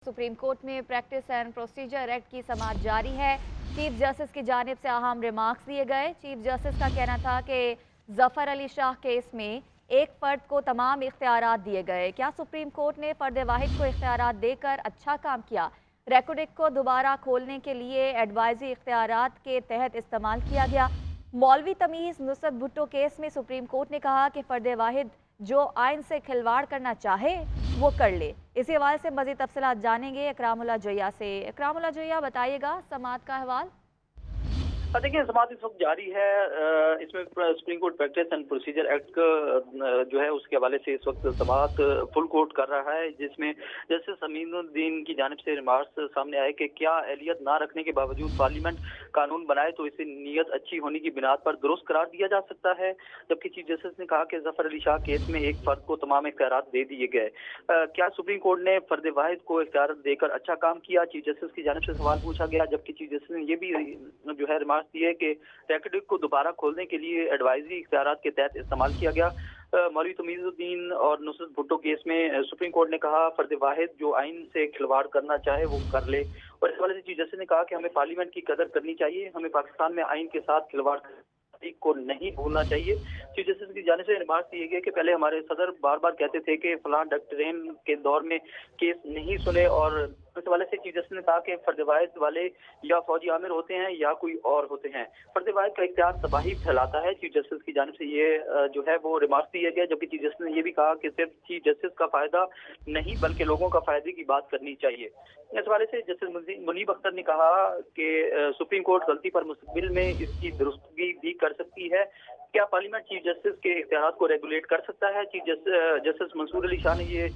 Supreme court में practice and procedure act की समाअत जारी है। चीफ जस्टिस की जानिब से अहम रिमार्क्स दिए गए। चीफ जस्टिस का कहना था कि जफर अली शाह केस में एक फ़र्द को तमाम इख्तियारात दिए गए। क्या सुप्रीम कोर्ट ने फ़र्द वाहिद को इख्तियारात देकर अच्छा काम किया? रेकॉर्ड को दोबारा खोलने के लिए एडवाइजरी इख्तियारात के तहत इस्तेमाल किया गया। मौलवी तमीज़ नुसरत भुट्टो केस में सुप्रीम कोर्ट ने कहा कि फ़र्द वाहिद जो आइन से खिलवाड़ करना चाहे वो कर ले। इसी हवाले से मज़ीद तफसीलात जानेंगे अकरामुल्लाह जोया से। अकरामुल्लाह जोया, बताइएगा समाअत का अहवाल। देखिए, समाअत इस वक्त जारी है। इसमें supreme court practice and procedure act जो है उसके हवाले से इस वक्त समाअत फुल कोर्ट कर रहा है, जिसमें जस्टिस अमीनुद्दीन की जानिब से रिमार्क्स सामने आए कि क्या एहलियत ना रखने के बावजूद पार्लियामेंट कानून बनाए तो इसे नीयत अच्छी होने की बिनाद पर दुरुस्त करार दिया जा सकता है। जबकि चीफ जस्टिस ने कहा कि जफर अली शाह केस में एक फर्द को तमाम इख्तियारात दे दिए गए। क्या सुप्रीम कोर्ट ने फर्द वाहिद को इख्तियार देकर अच्छा काम किया? चीफ जस्टिस की जानिब से सवाल पूछा गया। जबकि चीफ जस्टिस ने ये भी जो है रिमार्क दिए कि रेकॉर्ड को दोबारा खोलने के लिए एडवाइजरी इख्तियारात के तहत इस्तेमाल किया गया। मौलवी तमीज़ुद्दीन और नुसरत भुट्टो केस में सुप्रीम कोर्ट ने कहा फर्द वाहिद जो आइन से खिलवाड़ करना चाहे वो कर ले। और इस वाले से चीफ जस्टिस ने कहा कि हमें पार्लियामेंट की कदर करनी चाहिए, हमें पाकिस्तान में आइन के साथ खिलवाड़ को नहीं भूलना चाहिए। चीफ जस्टिस की जानिब से रिमार्क दिए गए कि पहले हमारे सदर बार बार कहते थे कि फलां डॉक्टरेन के दौर में केस नहीं सुने, और इस हवाले से चीफ जस्टिस ने कहा कि फर्द वाहिद वाले या फौजी आमिर होते हैं या कोई और होते हैं। फर्द वाहिद का इख्तियार तबाही फैलाता है। चीफ जस्टिस की जानिब से ये जो है वो रिमार्क दिए गए। जबकि चीफ जस्टिस ने ये भी कहा कि सिर्फ चीफ जस्टिस का फायदा नहीं बल्कि लोगों का फायदे की बात करनी चाहिए। इस हवाले से जस्टिस मुनीब अख्तर ने कहा कि सुप्रीम कोर्ट गलती पर मुस्तकबिल में इसकी दुरुस्तगी भी कर सकती है। क्या पार्लियामेंट चीफ जस्टिस के इख्तियारात को रेगुलेट कर सकता है? चीफ जस्टिस मंसूर अली शाह ने ये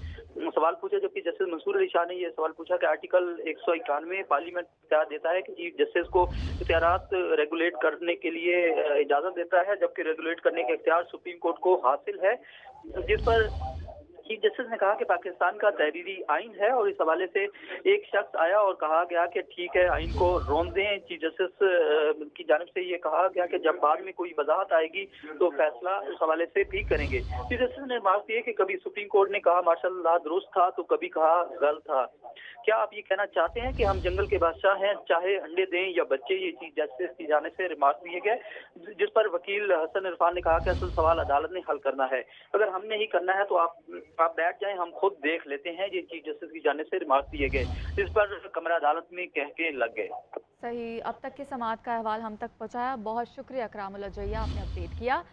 सवाल पूछा। जबकि जस्टिस मंसूर अली शाह ने ये सवाल पूछा कि आर्टिकल 191 पार्लियामेंट इख्तियार देता है कि चीफ जस्टिस को इख्तियारात रेगुलेट करने के लिए इजाजत देता है, जबकि रेगुलेट करने के इख्तियार सुप्रीम कोर्ट को हासिल है। जिस पर चीफ जस्टिस ने कहा कि पाकिस्तान का तहरीरी आइन है, और इस हवाले से एक शख्स आया और कहा गया कि ठीक है आइन को रोन दें। चीफ जस्टिस की जानिब से ये कहा गया कि जब बाद में कोई वजाहत आएगी तो फैसला उस हवाले से भी करेंगे। चीफ जस्टिस ने मार्क दिए कि कभी सुप्रीम कोर्ट ने कहा माशाअल्लाह दुरुस्त था तो कभी कहा गलत था। क्या आप ये कहना चाहते हैं कि हम जंगल के बादशाह हैं, चाहे अंडे दें या बच्चे? ये चीफ जस्टिस की जानिब से रिमार्क दिए गए, जिस पर वकील हसन इरफान ने कहा कि असल सवाल अदालत ने हल करना है, अगर हमने ही करना है तो आप बैठ जाएं, हम खुद देख लेते हैं। ये चीफ जस्टिस की जानिब से रिमार्क दिए गए, जिस पर कमरा अदालत में कह के लग गए। सही, अब तक की समाअत का अहवाल हम तक पहुँचाया। बहुत शुक्रिया अकरामुल्लाह जोया, आपने अपडेट किया।